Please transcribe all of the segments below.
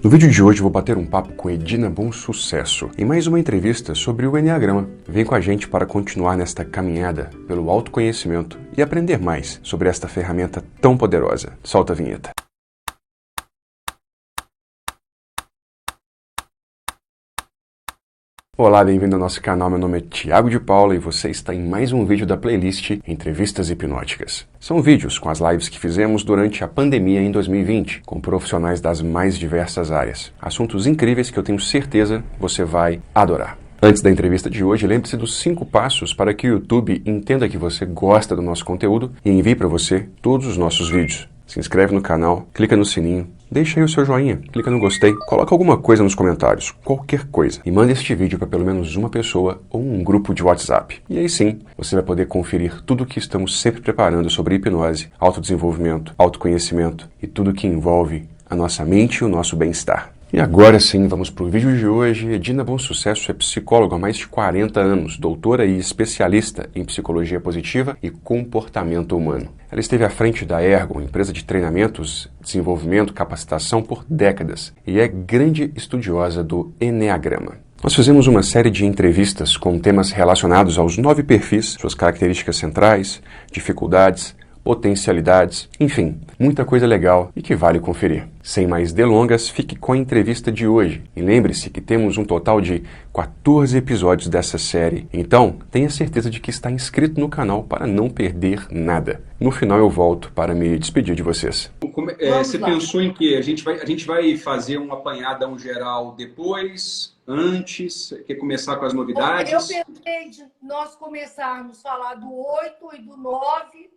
No vídeo de hoje eu vou bater um papo com Edina Bom Sucesso em mais uma entrevista sobre o Enneagrama. Vem com a gente para continuar nesta caminhada pelo autoconhecimento e aprender mais sobre esta ferramenta tão poderosa. Solta a vinheta. Olá, bem-vindo ao nosso canal. Meu nome é Thiago de Paula e você está em mais um vídeo da playlist Entrevistas Hipnóticas. São vídeos com as lives que fizemos durante a pandemia em 2020, com profissionais das mais diversas áreas. Assuntos incríveis que eu tenho certeza você vai adorar. Antes da entrevista de hoje, lembre-se dos 5 passos para que o YouTube entenda que você gosta do nosso conteúdo e envie para você todos os nossos vídeos. Se inscreve no canal, clica no sininho, deixa aí o seu joinha, clica no gostei, coloca alguma coisa nos comentários, qualquer coisa, e manda este vídeo para pelo menos uma pessoa ou um grupo de WhatsApp. E aí sim, você vai poder conferir tudo o que estamos sempre preparando sobre hipnose, autodesenvolvimento, autoconhecimento e tudo que envolve a nossa mente e o nosso bem-estar. E agora sim, vamos para o vídeo de hoje. Edina Bom Sucesso é psicóloga há mais de 40 anos, doutora e especialista em psicologia positiva e comportamento humano. Ela esteve à frente da Ergo, empresa de treinamentos, desenvolvimento, capacitação por décadas, e é grande estudiosa do Enneagrama. Nós fizemos uma série de entrevistas com temas relacionados aos 9 perfis, suas características centrais, dificuldades, potencialidades, enfim, muita coisa legal e que vale conferir. Sem mais delongas, fique com a entrevista de hoje. E lembre-se que temos um total de 14 episódios dessa série, então tenha certeza de que está inscrito no canal para não perder nada. No final eu volto para me despedir de vocês. Você pensou em que a gente vai fazer um apanhadão geral depois, antes, quer começar com as novidades? Eu pensei de nós começarmos a falar do 8 e do 9.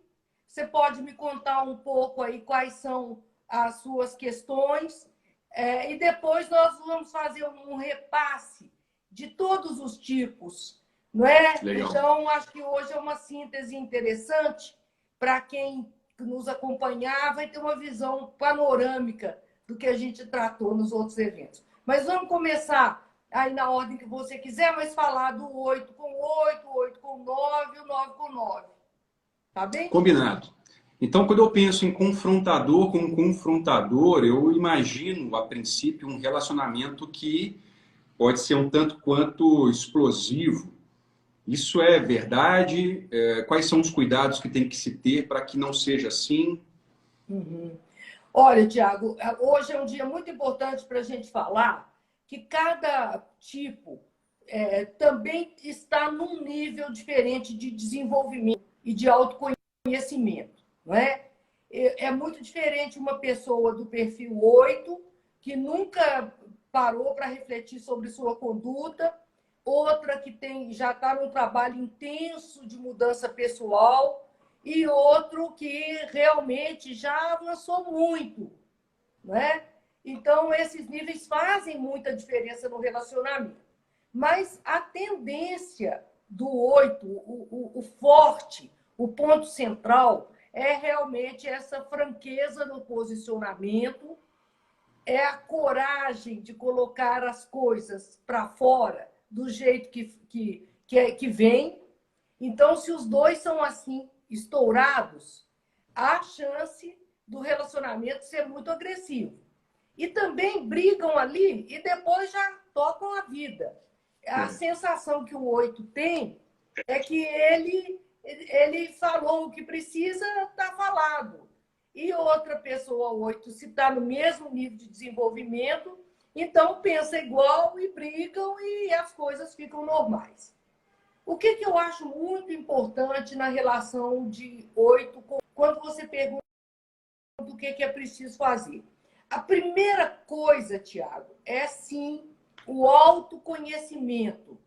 Você pode me contar um pouco aí quais são as suas questões, e depois nós vamos fazer um repasse de todos os tipos, não é? Legal. Então, acho que hoje é uma síntese interessante para quem nos acompanhar, vai ter uma visão panorâmica do que a gente tratou nos outros eventos. Mas vamos começar aí na ordem que você quiser, mas falar do 8 com 8, 8 com 9 e o 9 com 9. Tá bem? Combinado. Então, quando eu penso em confrontador com confrontador, eu imagino, a princípio, um relacionamento que pode ser um tanto quanto explosivo. Isso é verdade? Quais são os cuidados que tem que se ter para que não seja assim? Olha, Thiago, hoje é um dia muito importante para a gente falar que cada tipo também está num nível diferente de desenvolvimento e de autoconhecimento, não é? É muito diferente uma pessoa do perfil 8, que nunca parou para refletir sobre sua conduta, outra que já está num trabalho intenso de mudança pessoal e outro que realmente já avançou muito, não é? Então, esses níveis fazem muita diferença no relacionamento. Mas a tendência do 8, o forte, o ponto central, é realmente essa franqueza no posicionamento, é a coragem de colocar as coisas para fora do jeito que vem. Então, se os dois são assim, estourados, há chance do relacionamento ser muito agressivo. E também brigam ali e depois já tocam a vida. A sensação que o 8 tem é que ele falou o que precisa, está falado. E outra pessoa, 8, se está no mesmo nível de desenvolvimento, então pensa igual e brigam e as coisas ficam normais. O que eu acho muito importante na relação de 8, quando você pergunta o que é preciso fazer? A primeira coisa, Thiago, é sim o autoconhecimento.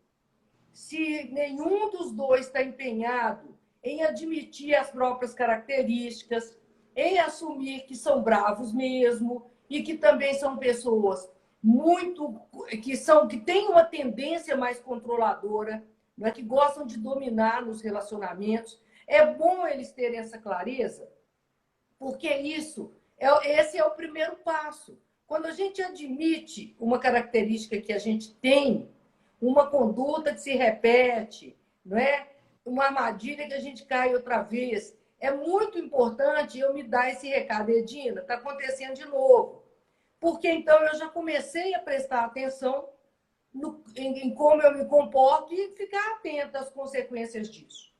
Se nenhum dos dois está empenhado em admitir as próprias características, em assumir que são bravos mesmo e que também são pessoas que têm uma tendência mais controladora, né, que gostam de dominar nos relacionamentos, é bom eles terem essa clareza, porque esse é o primeiro passo. Quando a gente admite uma característica que a gente tem, uma conduta que se repete, não é? Uma armadilha que a gente cai outra vez, é muito importante eu me dar esse recado. Edina, está acontecendo de novo. porque então eu já comecei a prestar atenção em como eu me comporto e ficar atenta às consequências disso.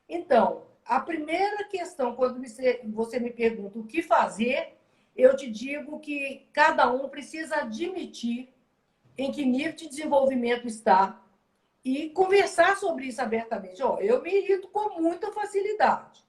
Então, a primeira questão, quando você me pergunta o que fazer, eu te digo que cada um precisa admitir em que nível de desenvolvimento está e conversar sobre isso abertamente. Ó, eu me irrito com muita facilidade.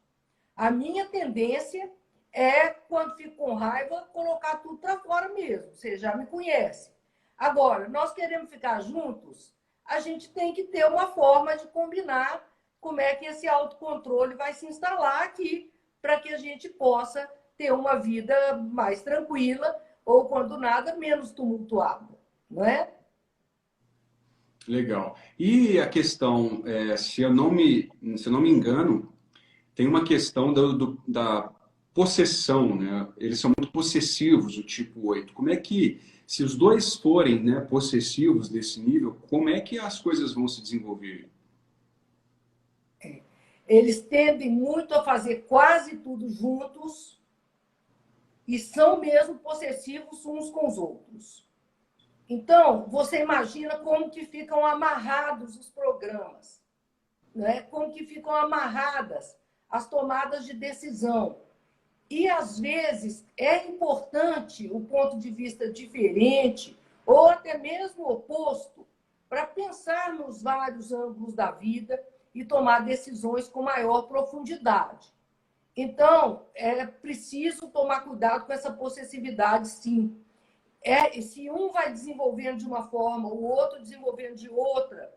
A minha tendência é, quando fico com raiva, colocar tudo para fora mesmo. Você já me conhece. Agora, nós queremos ficar juntos, a gente tem que ter uma forma de combinar como é que esse autocontrole vai se instalar aqui para que a gente possa ter uma vida mais tranquila ou, quando nada, menos tumultuada, não é? Legal. E a questão, se eu não me engano, tem uma questão da possessão, né? Eles são muito possessivos, o tipo 8. Como é que, se os dois forem, né, possessivos desse nível, como é que as coisas vão se desenvolver? Eles tendem muito a fazer quase tudo juntos e são mesmo possessivos uns com os outros. Então, você imagina como que ficam amarrados os programas, né? Como que ficam amarradas as tomadas de decisão. E, às vezes, é importante o ponto de vista diferente ou até mesmo oposto para pensar nos vários ângulos da vida e tomar decisões com maior profundidade. Então, é preciso tomar cuidado com essa possessividade, sim. Se um vai desenvolvendo de uma forma, o outro desenvolvendo de outra,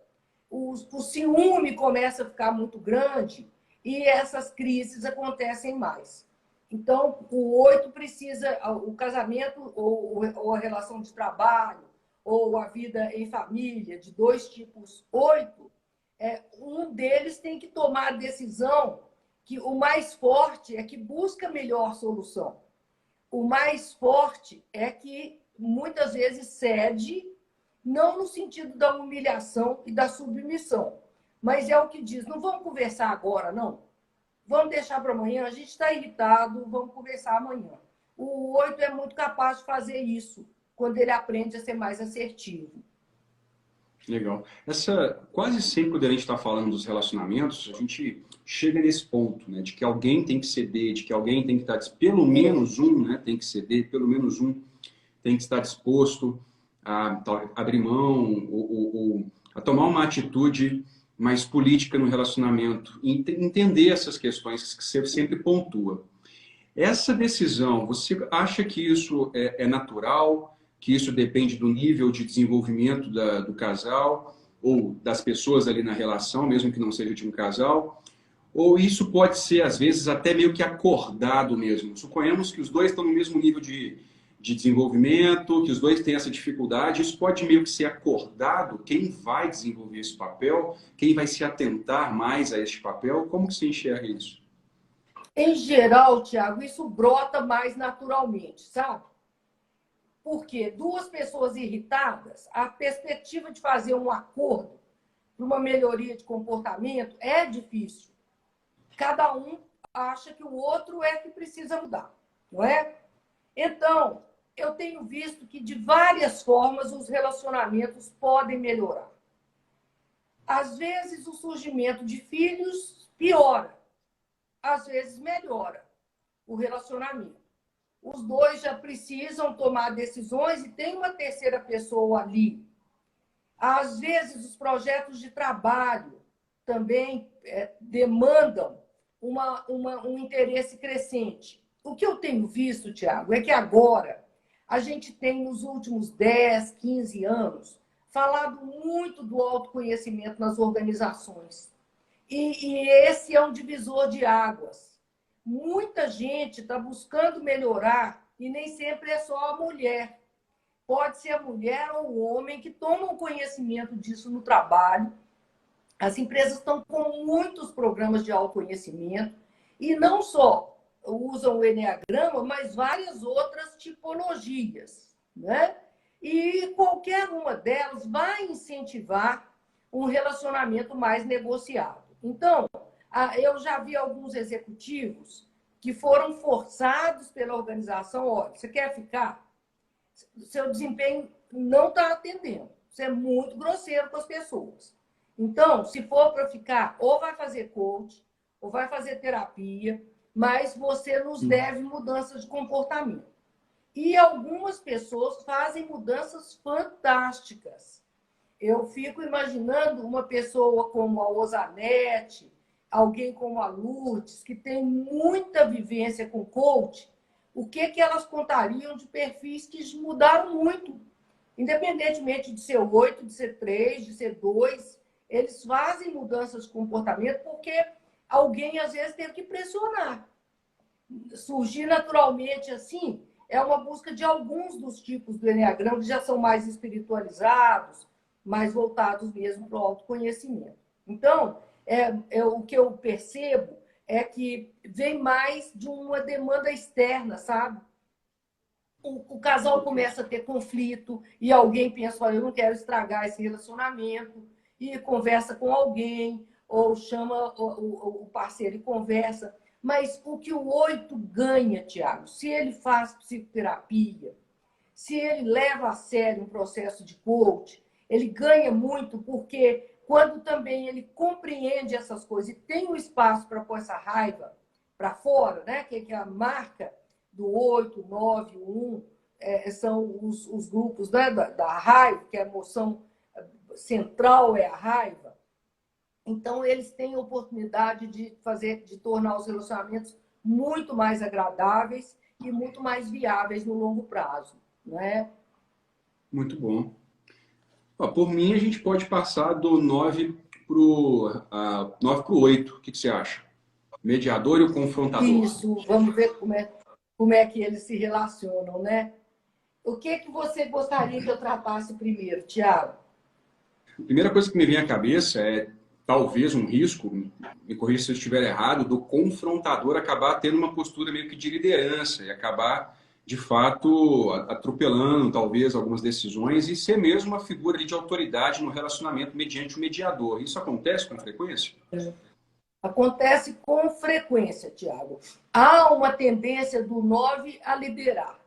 o ciúme começa a ficar muito grande e essas crises acontecem mais. Então, o 8 precisa, o casamento ou a relação de trabalho, ou a vida em família, de dois tipos 8, um deles tem que tomar a decisão que o mais forte é que busca a melhor solução. O mais forte é que muitas vezes cede, não no sentido da humilhação e da submissão, mas é o que diz, não vamos conversar agora, não. Vamos deixar para amanhã, a gente está irritado, vamos conversar amanhã. O 8 é muito capaz de fazer isso, quando ele aprende a ser mais assertivo. Legal. Quase sempre, quando a gente está falando dos relacionamentos, a gente chega nesse ponto, né, de que alguém tem que ceder, de que alguém tem que estar, pelo menos um, né, tem que ceder, pelo menos um tem que estar disposto a abrir mão ou a tomar uma atitude mais política no relacionamento, entender essas questões que você sempre pontua. Essa decisão, você acha que isso é natural, que isso depende do nível de desenvolvimento do casal ou das pessoas ali na relação, mesmo que não seja de um casal? Ou isso pode ser, às vezes, até meio que acordado mesmo? Suponhamos que os dois estão no mesmo nível de desenvolvimento, que os dois têm essa dificuldade, isso pode meio que ser acordado, quem vai desenvolver esse papel, quem vai se atentar mais a este papel, como que você enxerga isso? Em geral, Tiago, isso brota mais naturalmente, sabe? Porque duas pessoas irritadas, a perspectiva de fazer um acordo para uma melhoria de comportamento é difícil. Cada um acha que o outro é que precisa mudar, não é? Então, eu tenho visto que de várias formas os relacionamentos podem melhorar. Às vezes o surgimento de filhos piora, às vezes melhora o relacionamento. Os dois já precisam tomar decisões e tem uma terceira pessoa ali. Às vezes os projetos de trabalho também demandam um interesse crescente. O que eu tenho visto, Tiago, é que agora a gente tem, nos últimos 10, 15 anos, falado muito do autoconhecimento nas organizações. E esse é um divisor de águas. Muita gente está buscando melhorar e nem sempre é só a mulher. Pode ser a mulher ou o homem que tomam conhecimento disso no trabalho. As empresas estão com muitos programas de autoconhecimento e não só usam o Eneagrama, mas várias outras tipologias, né? E qualquer uma delas vai incentivar um relacionamento mais negociado. Então, eu já vi alguns executivos que foram forçados pela organização, olha, você quer ficar? seu desempenho não está atendendo. Você é muito grosseiro com as pessoas. Então, se for para ficar, ou vai fazer coach, ou vai fazer terapia, mas você nos deve mudanças de comportamento. E algumas pessoas fazem mudanças fantásticas. Eu fico imaginando uma pessoa como a Osanete, alguém como a Lourdes, que tem muita vivência com coach, o que elas contariam de perfis que mudaram muito. Independentemente de ser 8, de ser 3, de ser 2, eles fazem mudanças de comportamento porque alguém, às vezes, teve que pressionar. Surgir naturalmente assim é uma busca de alguns dos tipos do Eneagrama que já são mais espiritualizados, mais voltados mesmo para o autoconhecimento. Então, o que eu percebo é que vem mais de uma demanda externa, sabe? O casal começa a ter conflito e alguém pensa, olha, eu não quero estragar esse relacionamento, e conversa com alguém, ou chama o parceiro e conversa. Mas o que o 8 ganha, Tiago, se ele faz psicoterapia, se ele leva a sério um processo de coach, ele ganha muito porque quando também ele compreende essas coisas e tem um espaço para pôr essa raiva para fora, né? Que é a marca do 8, 9, 1, são os grupos, né? da raiva, que é a emoção central é a raiva. Então, eles têm a oportunidade de tornar os relacionamentos muito mais agradáveis e muito mais viáveis no longo prazo, não é? Muito bom. Por mim, a gente pode passar do 9 para o 8. O que você acha? Mediador e o confrontador. Isso, vamos ver como é que eles se relacionam, né? O que você gostaria que eu tratasse primeiro, Tiago? A primeira coisa que me vem à cabeça é talvez um risco, me corrija se eu estiver errado, do confrontador acabar tendo uma postura meio que de liderança e acabar, de fato, atropelando talvez algumas decisões e ser mesmo uma figura de autoridade no relacionamento mediante o mediador. Isso acontece com frequência? Acontece com frequência, Tiago. Há uma tendência do 9 a liderar.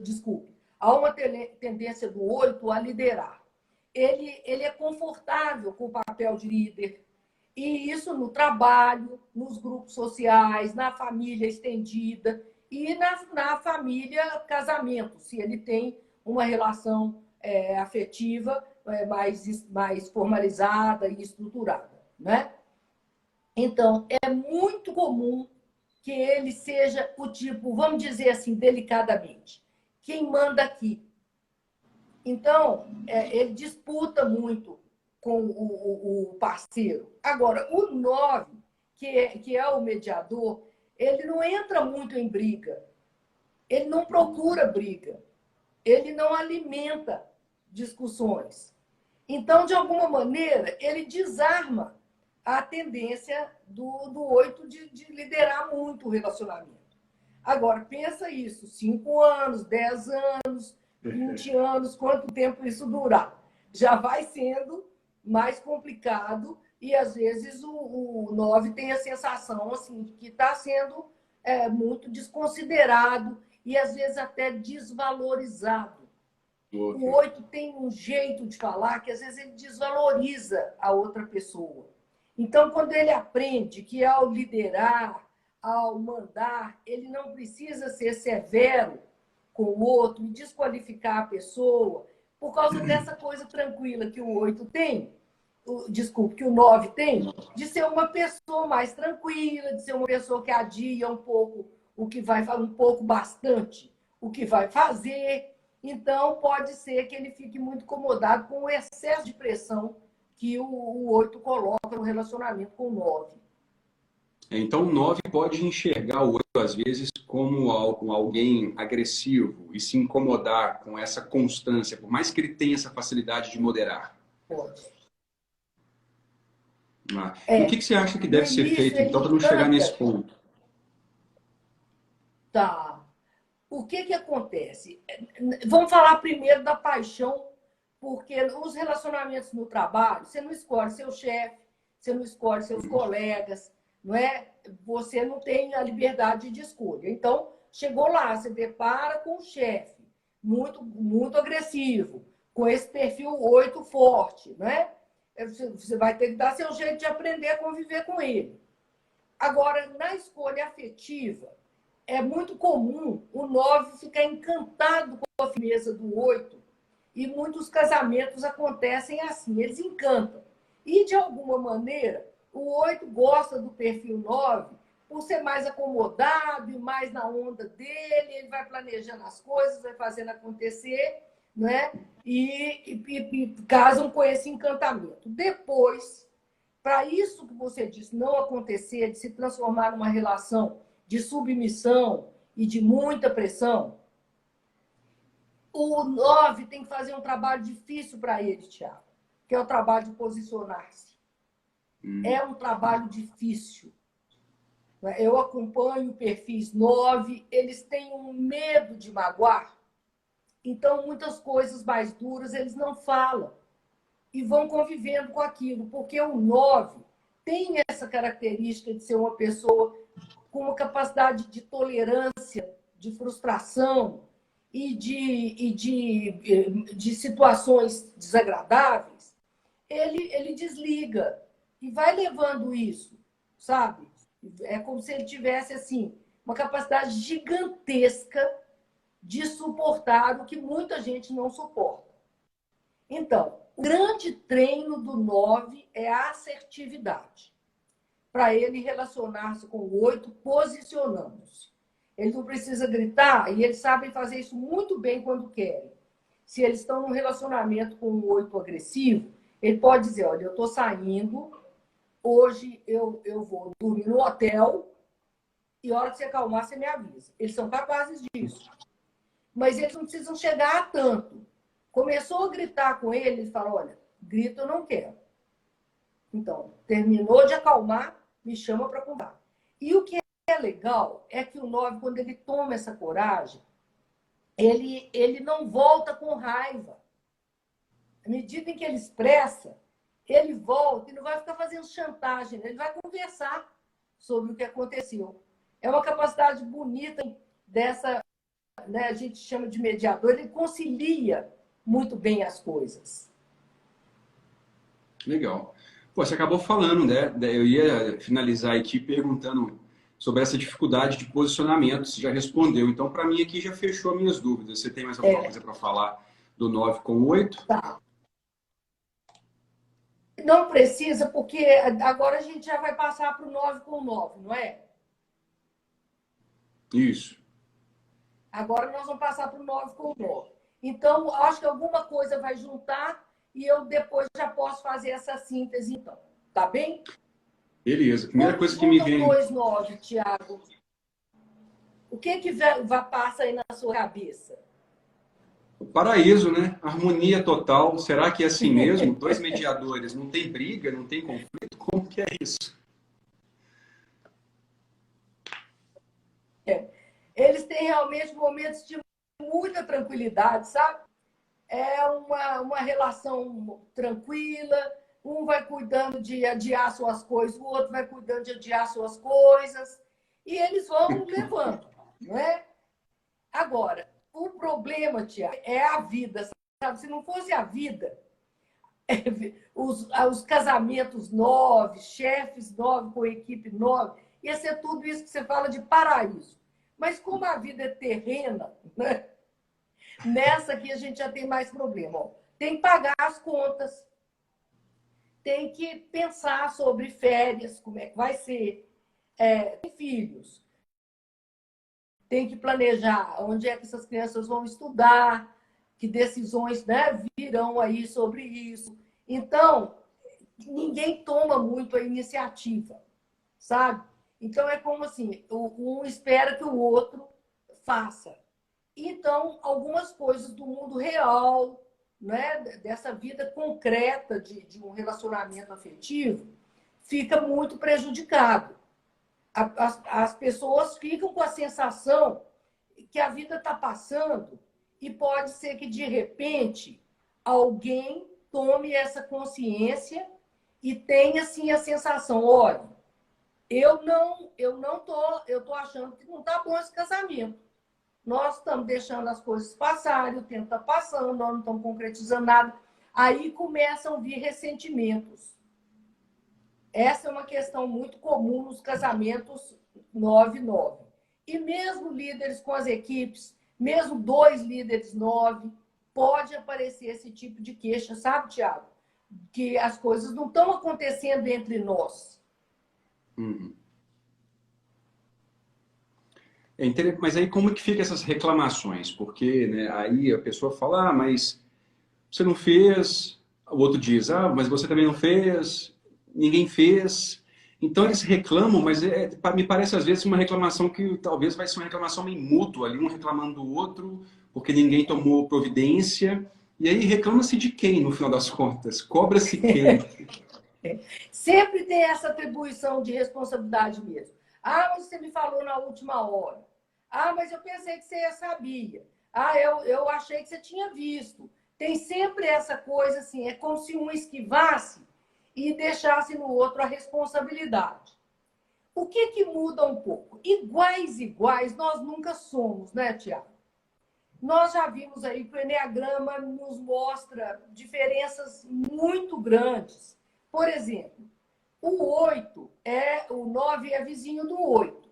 Desculpe. Há uma tendência do 8 a liderar. Ele é confortável com o papel de líder. E isso no trabalho, nos grupos sociais, na família estendida e na família casamento, se ele tem uma relação afetiva mais formalizada e estruturada, né? Então, é muito comum que ele seja o tipo, vamos dizer assim, delicadamente, quem manda aqui. Então, ele disputa muito com o parceiro. Agora, o 9, que é o mediador, ele não entra muito em briga. Ele não procura briga. Ele não alimenta discussões. Então, de alguma maneira, ele desarma a tendência do 8 de liderar muito o relacionamento. Agora, pensa isso, 5 anos, 10 anos, 20 anos, quanto tempo isso durar. Já vai sendo mais complicado e, às vezes, o 9 tem a sensação assim, de que está sendo muito desconsiderado e, às vezes, até desvalorizado. O 8 tem um jeito de falar que, às vezes, ele desvaloriza a outra pessoa. Então, quando ele aprende que, ao liderar, ao mandar, ele não precisa ser severo com o outro e desqualificar a pessoa por causa dessa coisa tranquila que o 8 tem, que o 9 tem, de ser uma pessoa mais tranquila, de ser uma pessoa que adia um pouco o que vai fazer, um pouco bastante o que vai fazer. Então, pode ser que ele fique muito incomodado com o excesso de pressão que o 8 coloca no relacionamento com o 9. Então, o 9 pode enxergar o 8, às vezes, como alguém agressivo e se incomodar com essa constância, por mais que ele tenha essa facilidade de moderar. Pode. O que você acha que deve ser feito, então, para não chegar nesse ponto? Tá. O que acontece? Vamos falar primeiro da paixão, porque nos relacionamentos no trabalho, você não escolhe seu chefe, você não escolhe seus colegas, não é? Você não tem a liberdade de escolha. Então, chegou lá, você depara com o chefe. muito agressivo, com esse perfil 8 forte, né? Você vai ter que dar seu jeito de aprender a conviver com ele. Agora, na escolha afetiva, é muito comum o 9 ficar encantado com a firmeza do 8, e muitos casamentos acontecem assim, eles encantam. E, de alguma maneira, o 8 gosta do perfil 9 por ser mais acomodado e mais na onda dele, ele vai planejando as coisas, vai fazendo acontecer, né? E casam com esse encantamento. Depois, para isso que você disse não acontecer, de se transformar numa relação de submissão e de muita pressão, o 9 tem que fazer um trabalho difícil para ele, Thiago, que é o trabalho de posicionar-se. É um trabalho difícil. Eu acompanho perfis 9, eles têm um medo de magoar, então muitas coisas mais duras eles não falam e vão convivendo com aquilo, porque o 9 tem essa característica de ser uma pessoa com uma capacidade de tolerância, de frustração e de situações desagradáveis. Ele desliga e vai levando isso, sabe? É como se ele tivesse assim uma capacidade gigantesca de suportar o que muita gente não suporta. Então, o grande treino do 9 é a assertividade. Para ele relacionar-se com o 8, posicionando-se. Ele não precisa gritar, e eles sabem fazer isso muito bem quando querem. Se eles estão num relacionamento com um 8 agressivo, ele pode dizer, olha, eu estou saindo, hoje eu vou dormir no hotel, e a hora que você acalmar, você me avisa. Eles são capazes disso. Mas eles não precisam chegar a tanto. Começou a gritar com ele, ele fala, olha, grito eu não quero. Então, terminou de acalmar, me chama para conversar. E o que é legal é que o 9, quando ele toma essa coragem, ele não volta com raiva. À medida em que ele expressa, ele volta e não vai ficar fazendo chantagem, ele vai conversar sobre o que aconteceu. É uma capacidade bonita dessa, né, a gente chama de mediador, ele concilia muito bem as coisas. Legal. Pô, você acabou falando, né? Eu ia finalizar aqui perguntando sobre essa dificuldade de posicionamento, você já respondeu. Então, para mim, aqui já fechou minhas dúvidas. Você tem mais alguma coisa para falar do 9 com o 8? Tá. Não precisa, porque agora a gente já vai passar para o 9 com o 9, não é? Isso. Agora nós vamos passar para o 9 com o 9. Então, acho que alguma coisa vai juntar e eu depois já posso fazer essa síntese, então. Tá bem? Beleza. Primeira coisa que me vem... 2,9, Thiago. O que passa aí na sua cabeça? O paraíso, né? Harmonia total. Será que é assim mesmo? Dois mediadores, não tem briga, não tem conflito? Como que é isso? Eles têm realmente momentos de muita tranquilidade, sabe? É uma relação tranquila, um vai cuidando de adiar suas coisas, o outro vai cuidando de adiar suas coisas, e eles vão levando, não é? Agora, o problema, Tia, é a vida, sabe? Se não fosse a vida, os casamentos 9, chefes 9 com equipe 9, ia ser tudo isso que você fala de paraíso. Mas como a vida é terrena, né? Nessa aqui a gente já tem mais problema. Ó. Tem que pagar as contas, tem que pensar sobre férias, como é que vai ser, tem filhos, tem que planejar onde é que essas crianças vão estudar, que decisões, né, virão aí sobre isso. Então, ninguém toma muito a iniciativa, sabe? Então, é como assim, um espera que o outro faça. Então, algumas coisas do mundo real, né, dessa vida concreta de um relacionamento afetivo, fica muito prejudicado. As pessoas ficam com a sensação que a vida está passando e pode ser que, de repente, alguém tome essa consciência e tenha, assim, a sensação, olha, eu tô achando que não está bom esse casamento. nós estamos deixando as coisas passarem, o tempo está passando, nós não estamos concretizando nada. Aí começam a vir ressentimentos. Essa é uma questão muito comum nos casamentos 9-9. E mesmo líderes com as equipes, mesmo 2 líderes 9, pode aparecer esse tipo de queixa, sabe, Tiago? Que as coisas não estão acontecendo entre nós. Uhum. Mas aí como que fica essas reclamações? Porque, né, aí a pessoa fala, mas você não fez, o outro diz, mas você também não fez, ninguém fez. Então eles reclamam, mas me parece às vezes uma reclamação que talvez vai ser uma reclamação meio mútua, ali um reclamando do outro, porque ninguém tomou providência. E aí reclama-se de quem, no final das contas? Cobra-se quem? Sempre tem essa atribuição de responsabilidade mesmo. Mas você me falou na última hora. Mas eu pensei que você sabia. Eu achei que você tinha visto. Tem sempre essa coisa assim, é como se um esquivasse e deixasse no outro a responsabilidade. O que muda um pouco? Iguais nós nunca somos, né, Tiago? Nós já vimos aí que o Eneagrama nos mostra diferenças muito grandes. Por exemplo, o 9 é vizinho do 8.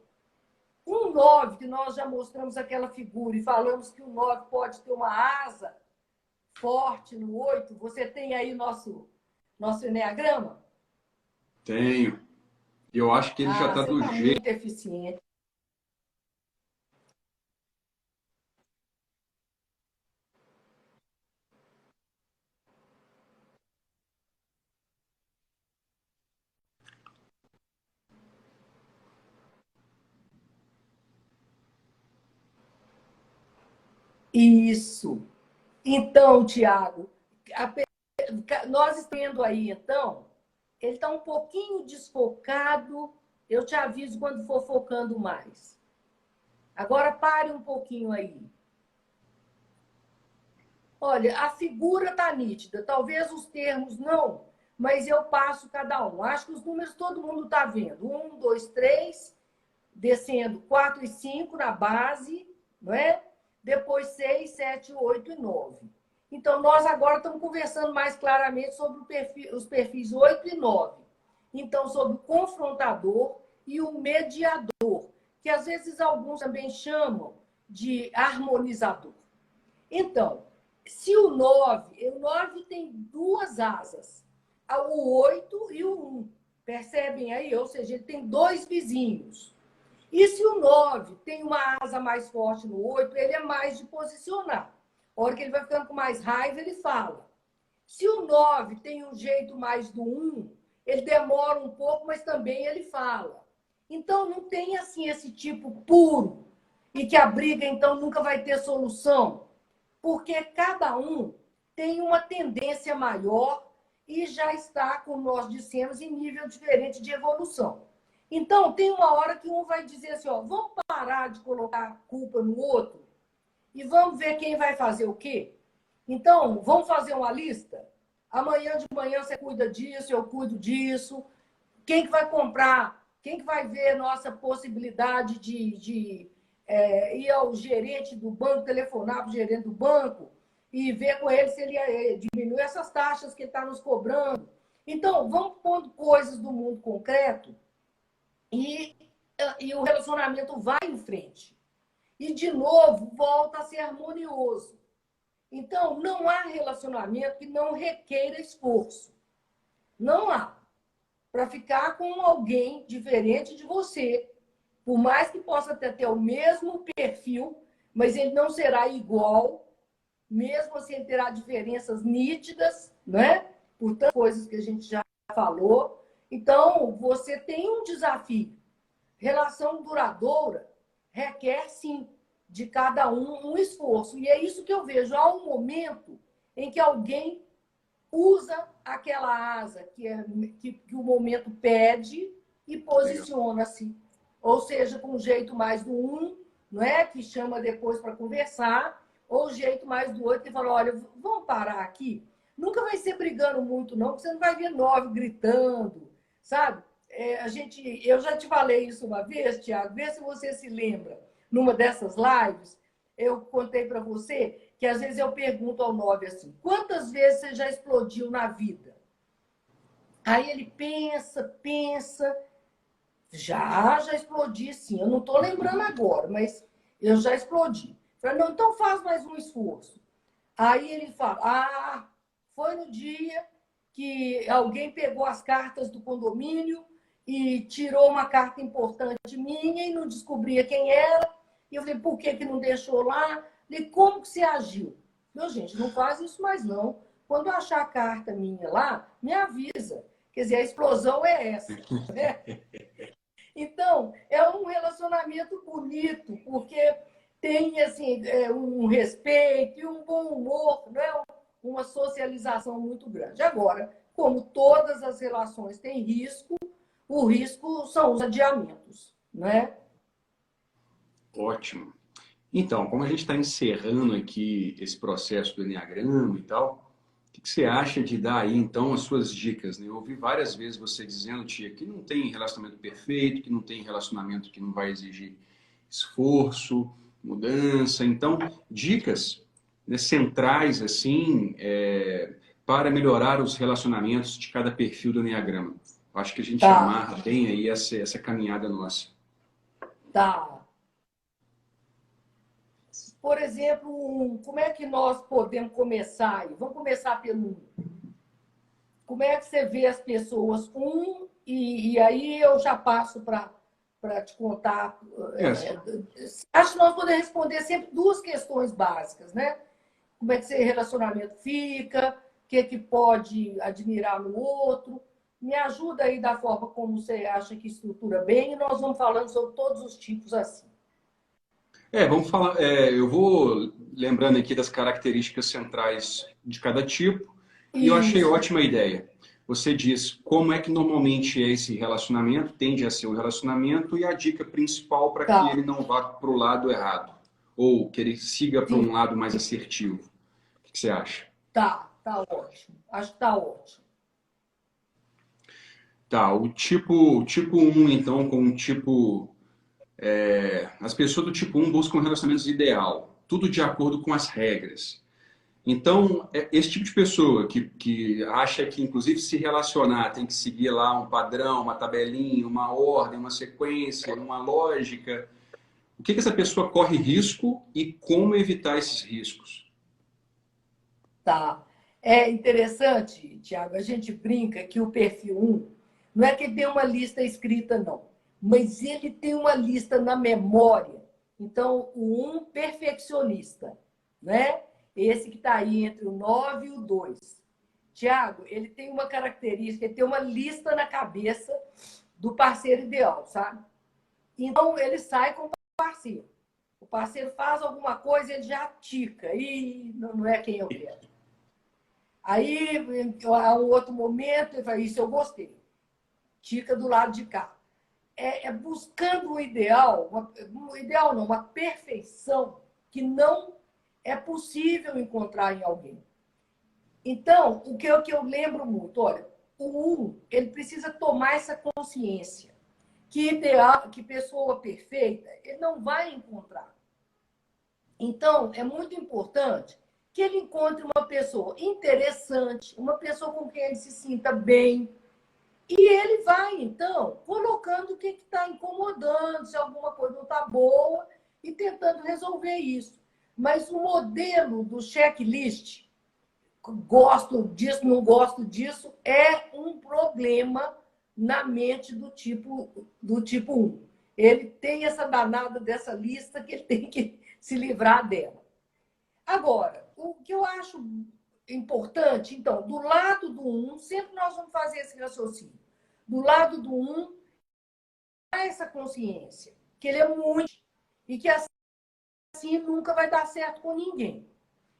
Um 9, que nós já mostramos aquela figura e falamos que o 9 pode ter uma asa forte no 8. Você tem aí nosso Eneagrama? Tenho. Eu acho que ele já está você do tá jeito. muito eficiente. Isso. Então, Tiago, nós tendo aí, então, ele está um pouquinho desfocado. Eu te aviso quando for focando mais. Agora, pare um pouquinho aí. Olha, a figura está nítida. Talvez os termos não, mas eu passo cada um. Acho que os números todo mundo está vendo. 1, 2, 3, descendo 4 e 5 na base, não é? Depois 6, 7, 8 e 9. Então, nós agora estamos conversando mais claramente sobre os perfis 8 e 9. Então, sobre o confrontador e o mediador, que às vezes alguns também chamam de harmonizador. Então, se o 9 tem 2 asas, o 8 e o 1. Percebem aí? Ou seja, ele tem 2 vizinhos. E se o 9 tem uma asa mais forte no 8, ele é mais de posicionar. A hora que ele vai ficando com mais raiva, ele fala. Se o 9 tem um jeito mais do 1, ele demora um pouco, mas também ele fala. Então, não tem assim esse tipo puro e que a briga, então, nunca vai ter solução. Porque cada um tem uma tendência maior e já está, como nós dissemos, em nível diferente de evolução. Então, tem uma hora que um vai dizer assim, vamos parar de colocar a culpa no outro e vamos ver quem vai fazer o quê? Então, vamos fazer uma lista? Amanhã de manhã você cuida disso, eu cuido disso. Quem que vai comprar? Quem que vai ver nossa possibilidade de ir ao gerente do banco, telefonar para o gerente do banco e ver com ele se ele diminui essas taxas que ele está nos cobrando. Então, vamos pondo coisas do mundo concreto e o relacionamento vai em frente. E, de novo, volta a ser harmonioso. Então, não há relacionamento que não requeira esforço. Não há. Para ficar com alguém diferente de você, por mais que possa ter o mesmo perfil, mas ele não será igual, mesmo assim ele terá diferenças nítidas, né? Por tantas coisas que a gente já falou. Então, você tem um desafio. Relação duradoura requer, sim, de cada um esforço. E é isso que eu vejo. Há um momento em que alguém usa aquela asa que o momento pede e posiciona-se. Ou seja, com um jeito mais do 1, não é? Que chama depois para conversar, ou o jeito mais do 8 que fala, olha, vamos parar aqui. Nunca vai ser brigando muito, não, porque você não vai ver 9 gritando, sabe? Eu já te falei isso uma vez, Tiago, vê se você se lembra, numa dessas lives, eu contei para você que às vezes eu pergunto ao 9 assim, quantas vezes você já explodiu na vida? Aí ele pensa, já explodi sim, eu não estou lembrando agora, mas eu já explodi. Eu falei, não, então faz mais um esforço. Aí ele fala, foi no dia que alguém pegou as cartas do condomínio e tirou uma carta importante minha e não descobria quem era. E eu falei, por que não deixou lá? E como que você agiu? Meu, gente, não faz isso mais não. Quando eu achar a carta minha lá, me avisa. Quer dizer, a explosão é essa. Né? Então, é um relacionamento bonito, porque tem assim, um respeito e um bom humor, não é uma socialização muito grande. Agora, como todas as relações têm risco, o risco são os adiamentos, né? Ótimo. Então, como a gente está encerrando aqui esse processo do Enneagrama e tal, o que você acha de dar aí, então, as suas dicas? Né? Eu ouvi várias vezes você dizendo, tia, que não tem relacionamento perfeito, que não tem relacionamento que não vai exigir esforço, mudança. Então, dicas, né, centrais, assim, para melhorar os relacionamentos de cada perfil do Enneagrama. Acho que a gente Tá, amarra bem aí essa caminhada nossa. tá. Por exemplo, como é que nós podemos começar aí? Vamos começar pelo 1. Como é que você vê as pessoas? E aí eu já passo para te contar. Yes. Acho que nós podemos responder sempre 2 questões básicas, né? Como é que esse relacionamento fica, o que pode admirar no outro. Me ajuda aí da forma como você acha que estrutura bem, e nós vamos falando sobre todos os tipos assim. Vamos falar. Eu vou lembrando aqui das características centrais de cada tipo, e eu achei Isso, ótima a ideia. Você diz como é que normalmente é esse relacionamento, tende a ser o relacionamento, e a dica principal para que tá, ele não vá para o lado errado, ou que ele siga para sim, um lado mais assertivo. O que você acha? tá ótimo. Acho que tá ótimo. Tá, o tipo um então, com o tipo. As pessoas do tipo um buscam relacionamentos ideal, tudo de acordo com as regras. Então, esse tipo de pessoa que acha que, inclusive, se relacionar tem que seguir lá um padrão, uma tabelinha, uma ordem, uma sequência, uma lógica, o que essa pessoa corre risco e como evitar esses riscos? Tá. É interessante, Tiago, a gente brinca que o perfil 1 não é que ele tem uma lista escrita, não, mas ele tem uma lista na memória. Então, o 1 perfeccionista, né? Esse que está aí entre o 9 e o 2. Tiago, ele tem uma característica, ele tem uma lista na cabeça do parceiro ideal, sabe? Então, ele sai com o parceiro. O parceiro faz alguma coisa, ele já tica. E não é quem eu quero. Aí, a um outro momento, ele fala, isso eu gostei. Tica do lado de cá. Buscando o ideal, uma perfeição que não é possível encontrar em alguém. Então, o que eu lembro muito, olha, ele precisa tomar essa consciência que ideal, que pessoa perfeita, ele não vai encontrar. Então, é muito importante que ele encontre uma pessoa interessante, uma pessoa com quem ele se sinta bem. E ele vai, então, colocando o que está incomodando, se alguma coisa não está boa, e tentando resolver isso. Mas o modelo do checklist, gosto disso, não gosto disso, é um problema na mente do tipo 1. Ele tem essa danada dessa lista que ele tem que se livrar dela. Agora, o que eu acho importante, então, do lado do 1, sempre nós vamos fazer esse raciocínio. Do lado do 1, há essa consciência, que ele é muito, e que assim nunca vai dar certo com ninguém.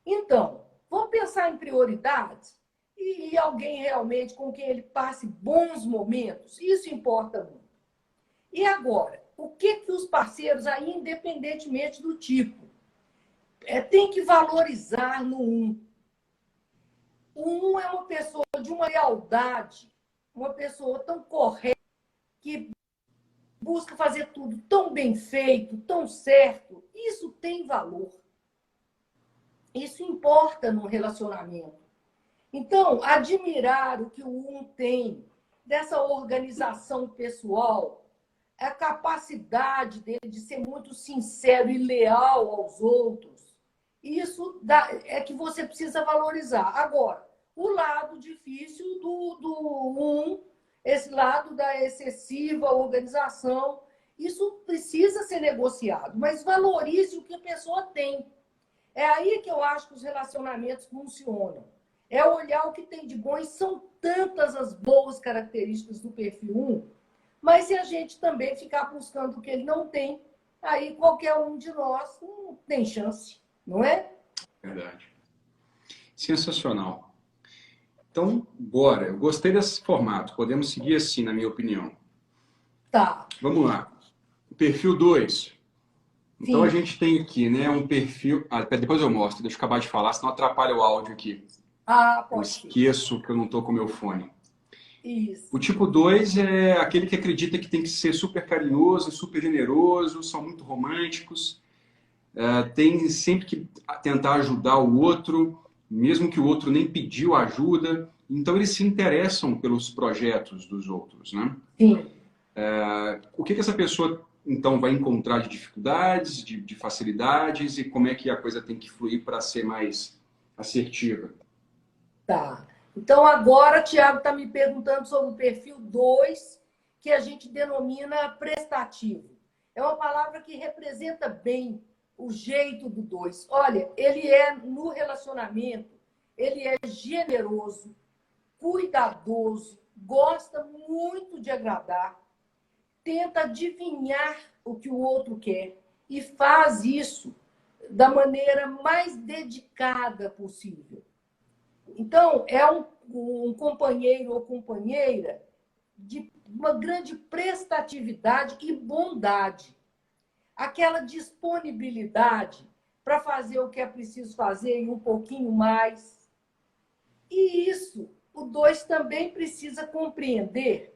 Então, vamos pensar em prioridades e alguém realmente com quem ele passe bons momentos. Isso importa muito. E agora, o que os parceiros, aí, independentemente do tipo, tem que valorizar no 1. O 1 é uma pessoa de uma lealdade, uma pessoa tão correta, que busca fazer tudo tão bem feito, tão certo. Isso tem valor. Isso importa no relacionamento. Então, admirar o que o um tem dessa organização pessoal, a capacidade dele de ser muito sincero e leal aos outros, isso é que você precisa valorizar. Agora, o lado difícil do um, esse lado da excessiva organização, isso precisa ser negociado, mas valorize o que a pessoa tem. É aí que eu acho que os relacionamentos funcionam. É olhar o que tem de bom, e são tantas as boas características do perfil 1, mas se a gente também ficar buscando o que ele não tem, aí qualquer um de nós não tem chance, não é? Verdade. Sensacional. Então, bora. Eu gostei desse formato. Podemos seguir assim, na minha opinião. Tá. Vamos lá. Perfil 2. Então, Sim. a gente tem aqui, né, um perfil... depois eu mostro, deixa eu acabar de falar, senão atrapalha o áudio aqui. Eu Pode ser. esqueço que eu não estou com o meu fone. Isso. O tipo 2 é aquele que acredita que tem que ser super carinhoso, super generoso, são muito românticos, tem sempre que tentar ajudar o outro, mesmo que o outro nem pediu ajuda. Então, eles se interessam pelos projetos dos outros, né? Sim. O que essa pessoa, então, vai encontrar de dificuldades, de facilidades, e como é que a coisa tem que fluir para ser mais assertiva? Tá. Então, agora, Tiago está me perguntando sobre o perfil 2, que a gente denomina prestativo. É uma palavra que representa bem o jeito do 2. Olha, ele é, no relacionamento, ele é generoso, cuidadoso, gosta muito de agradar, tenta adivinhar o que o outro quer e faz isso da maneira mais dedicada possível. Então, é um companheiro ou companheira de uma grande prestatividade e bondade. Aquela disponibilidade para fazer o que é preciso fazer e um pouquinho mais. E isso, o 2 também precisa compreender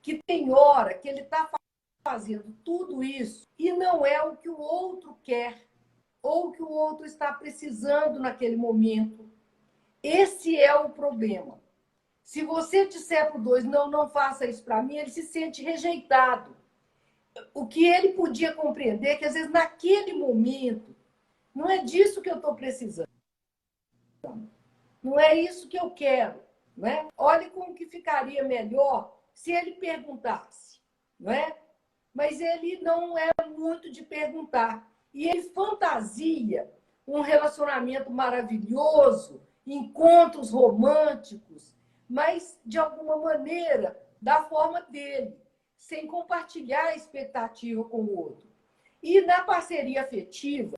que tem hora que ele está fazendo tudo isso e não é o que o outro quer ou o que o outro está precisando naquele momento. Esse é o problema. Se você disser para o 2, não faça isso para mim, ele se sente rejeitado. O que ele podia compreender é que, às vezes, naquele momento, não é disso que eu estou precisando. Não é isso que eu quero. Não é? Olhe como que ficaria melhor se ele perguntasse. Não é? Mas ele não é muito de perguntar. E ele fantasia um relacionamento maravilhoso, encontros românticos, mas, de alguma maneira, da forma dele, sem compartilhar a expectativa com o outro. E na parceria afetiva,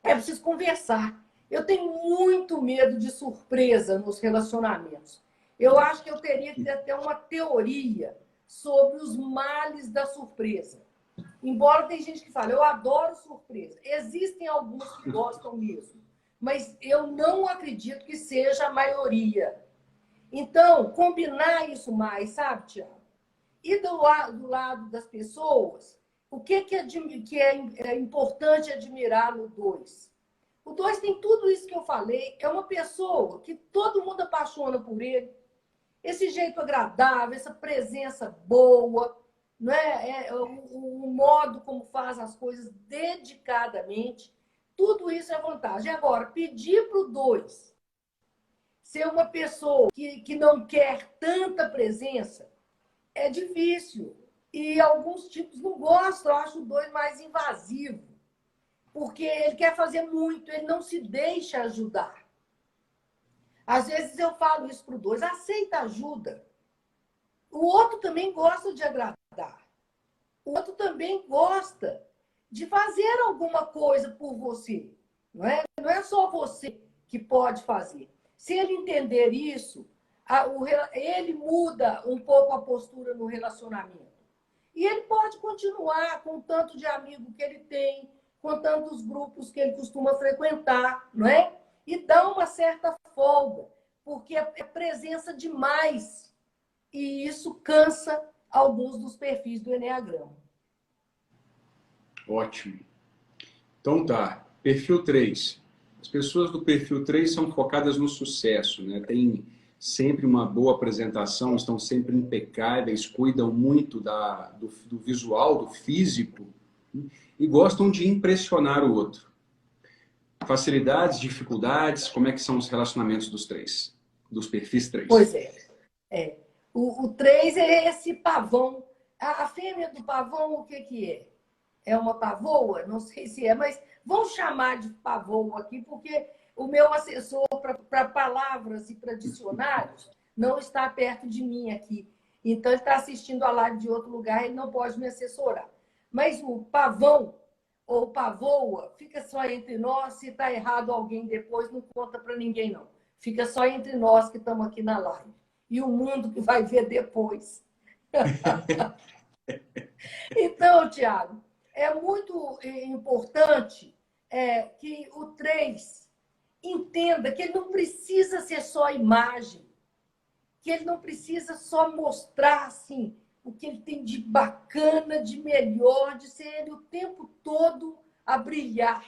é preciso conversar. Eu tenho muito medo de surpresa nos relacionamentos. Eu acho que eu teria que ter até uma teoria sobre os males da surpresa. Embora tem gente que fale, eu adoro surpresa. Existem alguns que gostam mesmo, mas eu não acredito que seja a maioria. Então, combinar isso mais, sabe, Tiago? E do lado das pessoas, o que é importante admirar no 2? O 2 tem tudo isso que eu falei, é uma pessoa que todo mundo apaixona por ele, esse jeito agradável, essa presença boa, não é? O modo como faz as coisas dedicadamente, tudo isso é vantagem. Agora, pedir para o 2 ser uma pessoa que não quer tanta presença é difícil. E alguns tipos não gostam, eu acho o 2 mais invasivo, porque ele quer fazer muito, ele não se deixa ajudar. Às vezes eu falo isso para o 2, aceita ajuda. O outro também gosta de agradar. O outro também gosta de fazer alguma coisa por você. Não é? Não é só você que pode fazer. Se ele entender isso, ele muda um pouco a postura no relacionamento. E ele pode continuar com o tanto de amigo que ele tem, com tantos grupos que ele costuma frequentar, não é? E dá uma certa folga, porque é presença demais. E isso cansa alguns dos perfis do Eneagrama. Ótimo. Então tá, perfil 3. As pessoas do perfil 3 são focadas no sucesso, né? Tem sempre uma boa apresentação, estão sempre impecáveis, cuidam muito do visual, do físico, e gostam de impressionar o outro. Facilidades, dificuldades, como é que são os relacionamentos dos três, dos perfis 3? Pois é. O 3 é esse pavão. A fêmea do pavão, o que é? É uma pavoa? Não sei se é, mas vamos chamar de pavoa aqui, porque o meu assessor para palavras e para dicionários não está perto de mim aqui. Então, ele está assistindo a live de outro lugar, ele não pode me assessorar. Mas o pavão ou pavoa fica só entre nós. Se está errado alguém depois, não conta para ninguém, não. Fica só entre nós que estamos aqui na live. E o mundo que vai ver depois. Então, Tiago, é muito importante que o 3 entenda que ele não precisa ser só imagem, que ele não precisa só mostrar assim, o que ele tem de bacana, de melhor, de ser ele o tempo todo a brilhar.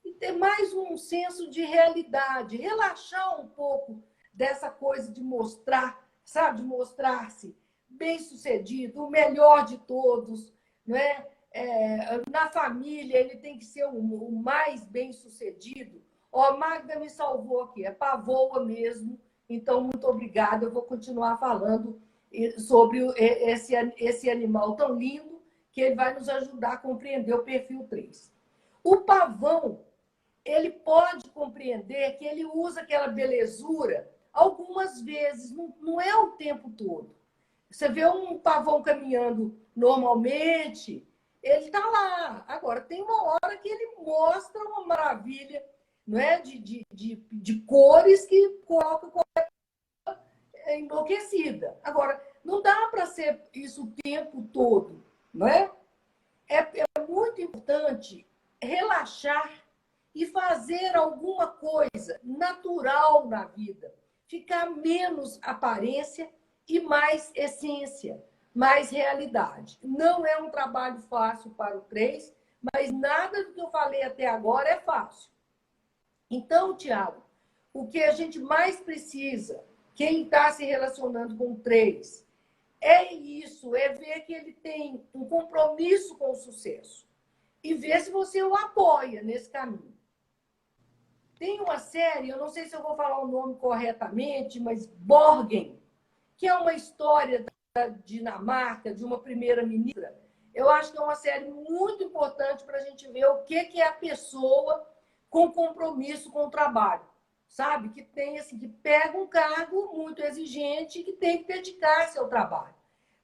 E ter mais um senso de realidade, relaxar um pouco dessa coisa de mostrar, sabe, de mostrar-se bem-sucedido, o melhor de todos, não é? Na família, ele tem que ser o mais bem-sucedido. Ó, Magda me salvou aqui, é pavoa mesmo, então, muito obrigada. Eu vou continuar falando sobre esse animal tão lindo, que ele vai nos ajudar a compreender o perfil 3. O pavão, ele pode compreender que ele usa aquela belezura algumas vezes, não é o tempo todo. Você vê um pavão caminhando normalmente, ele está lá. Agora, tem uma hora que ele mostra uma maravilha, não é? de cores que coloca enlouquecida. Agora, não dá para ser isso o tempo todo, não é? É muito importante relaxar e fazer alguma coisa natural na vida. Ficar menos aparência e mais essência, mais realidade. Não é um trabalho fácil para o 3, mas nada do que eu falei até agora é fácil. Então, Tiago, o que a gente mais precisa, quem está se relacionando com o 3, é isso, é ver que ele tem um compromisso com o sucesso e ver se você o apoia nesse caminho. Tem uma série, eu não sei se eu vou falar o nome corretamente, mas Borgen, que é uma história da Dinamarca, de uma primeira-ministra. Eu acho que é uma série muito importante para a gente ver o que é a pessoa com compromisso com o trabalho, sabe? Que tem assim, que pega um cargo muito exigente e que tem que dedicar-se ao trabalho.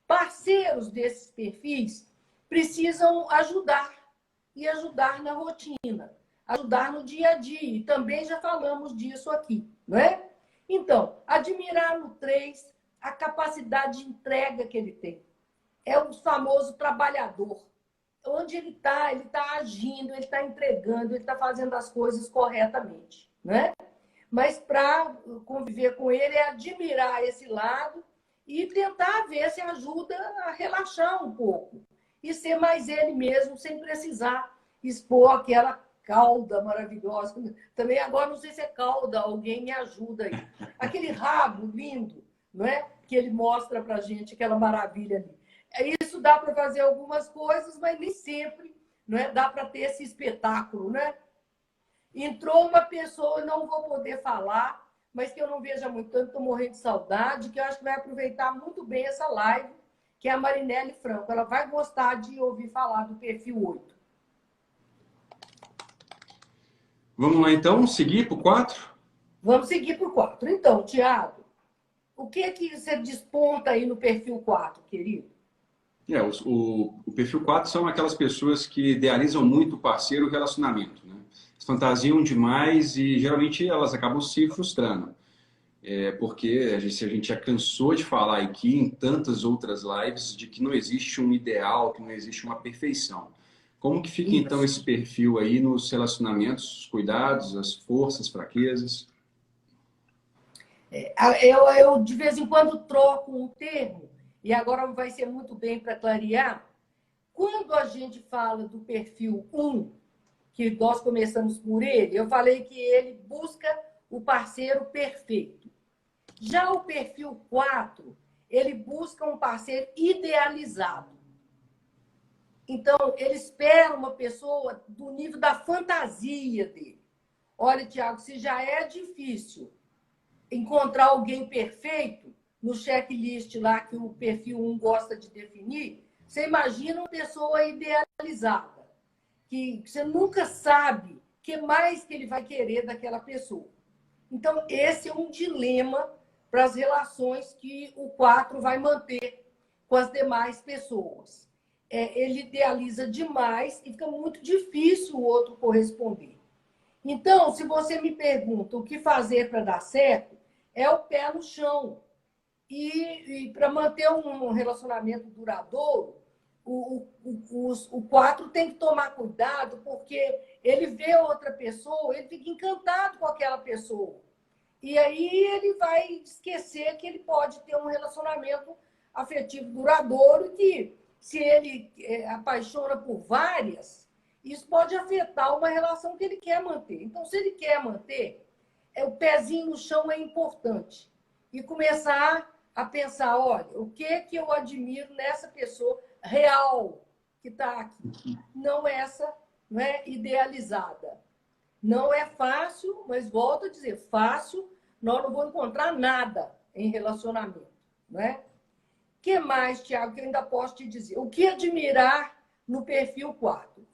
Parceiros desses perfis precisam ajudar e ajudar na rotina, ajudar no dia a dia. E também já falamos disso aqui, não é? Então, admirar no 3 a capacidade de entrega que ele tem. É o famoso trabalhador. Onde ele está agindo, ele está entregando, ele está fazendo as coisas corretamente, né? Mas para conviver com ele é admirar esse lado e tentar ver se ajuda a relaxar um pouco e ser mais ele mesmo, sem precisar expor aquela cauda maravilhosa. Também agora não sei se é cauda, alguém me ajuda aí. Aquele rabo lindo, não é? Que ele mostra para a gente, aquela maravilha ali. Isso dá para fazer algumas coisas, mas nem sempre, não é? Dá para ter esse espetáculo, né? Entrou uma pessoa, eu não vou poder falar, mas que eu não vejo há muito tempo, estou morrendo de saudade, que eu acho que vai aproveitar muito bem essa live, que é a Marinelle Franco. Ela vai gostar de ouvir falar do perfil 8. Vamos lá, então, seguir para o 4? Vamos seguir para o 4. Então, Tiago, o que você desponta aí no perfil 4, querido? O perfil 4 são aquelas pessoas que idealizam muito o parceiro e o relacionamento, né? Fantasiam demais e geralmente elas acabam se frustrando. Porque a gente já cansou de falar aqui em tantas outras lives de que não existe um ideal, que não existe uma perfeição. Como que fica então esse perfil aí nos relacionamentos, os cuidados, as forças, fraquezas? Eu de vez em quando troco um termo, e agora vai ser muito bem para clarear. Quando a gente fala do perfil 1, que nós começamos por ele, eu falei que ele busca o parceiro perfeito. Já o perfil 4, ele busca um parceiro idealizado. Então, ele espera uma pessoa do nível da fantasia dele. Olha, Tiago, se já é difícil encontrar alguém perfeito no checklist lá que o perfil 1 gosta de definir, você imagina uma pessoa idealizada, que você nunca sabe o que mais que ele vai querer daquela pessoa. Então, esse é um dilema para as relações que o 4 vai manter com as demais pessoas. Ele idealiza demais e fica muito difícil o outro corresponder. Então, se você me pergunta o que fazer para dar certo, é o pé no chão. E para manter um relacionamento duradouro, o 4 tem que tomar cuidado, porque ele vê outra pessoa, ele fica encantado com aquela pessoa. E aí ele vai esquecer que ele pode ter um relacionamento afetivo duradouro e que, se ele apaixona por várias, isso pode afetar uma relação que ele quer manter. Então, se ele quer manter, o pezinho no chão é importante. E começar a pensar, olha, o que eu admiro nessa pessoa real que está aqui? Não essa, não é idealizada. Não é fácil, mas volto a dizer, fácil, nós não vamos encontrar nada em relacionamento, né? O que mais, Tiago, que eu ainda posso te dizer? O que admirar no perfil 4?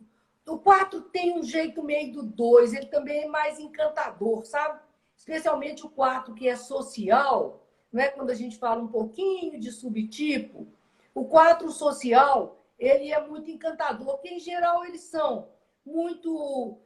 O 4 tem um jeito meio do 2, ele também é mais encantador, sabe? Especialmente o 4 que é social, não é? Quando a gente fala um pouquinho de subtipo, o 4 social, ele é muito encantador, porque em geral eles são muito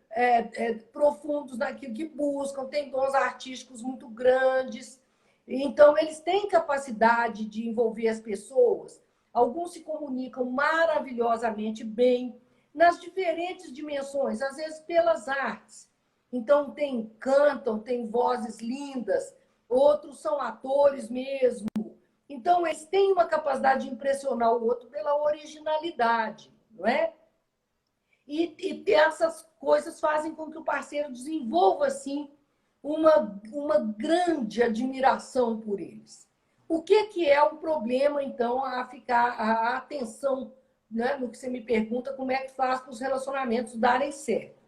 profundos naquilo que buscam, têm dons artísticos muito grandes. Então, eles têm capacidade de envolver as pessoas. Alguns se comunicam maravilhosamente bem nas diferentes dimensões, às vezes pelas artes. Então, cantam, têm vozes lindas, outros são atores mesmo. Então, eles têm uma capacidade de impressionar o outro pela originalidade, não é? E essas coisas fazem com que o parceiro desenvolva, assim, uma grande admiração por eles. O que é o problema, então, a atenção, né, no que você me pergunta, como é que faz para os relacionamentos darem certo?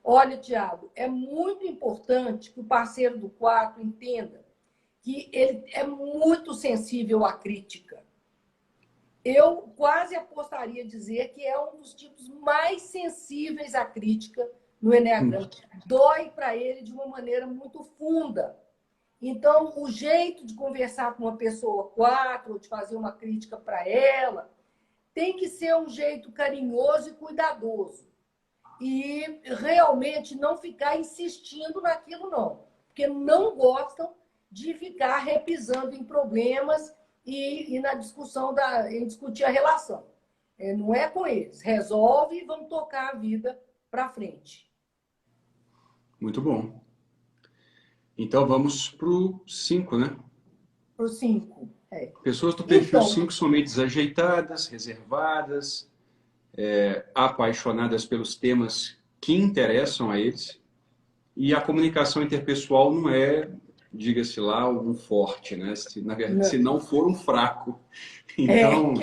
Olha, Tiago, é muito importante que o parceiro do 4 entenda que ele é muito sensível à crítica. Eu quase apostaria a dizer que é um dos tipos mais sensíveis à crítica no Eneagrama. Dói para ele de uma maneira muito funda. Então, o jeito de conversar com uma pessoa 4, ou de fazer uma crítica para ela, tem que ser um jeito carinhoso e cuidadoso. E realmente não ficar insistindo naquilo, não. Porque não gostam de ficar repisando em problemas e na discussão, em discutir a relação. Não é com eles. Resolve e vamos tocar a vida para frente. Muito bom. Então, vamos para o 5, né? Para o 5. Pessoas do perfil 5 são meio desajeitadas, reservadas, apaixonadas pelos temas que interessam a eles. E a comunicação interpessoal não é, diga-se lá, um forte, né? Na verdade, se não for um fraco. Então,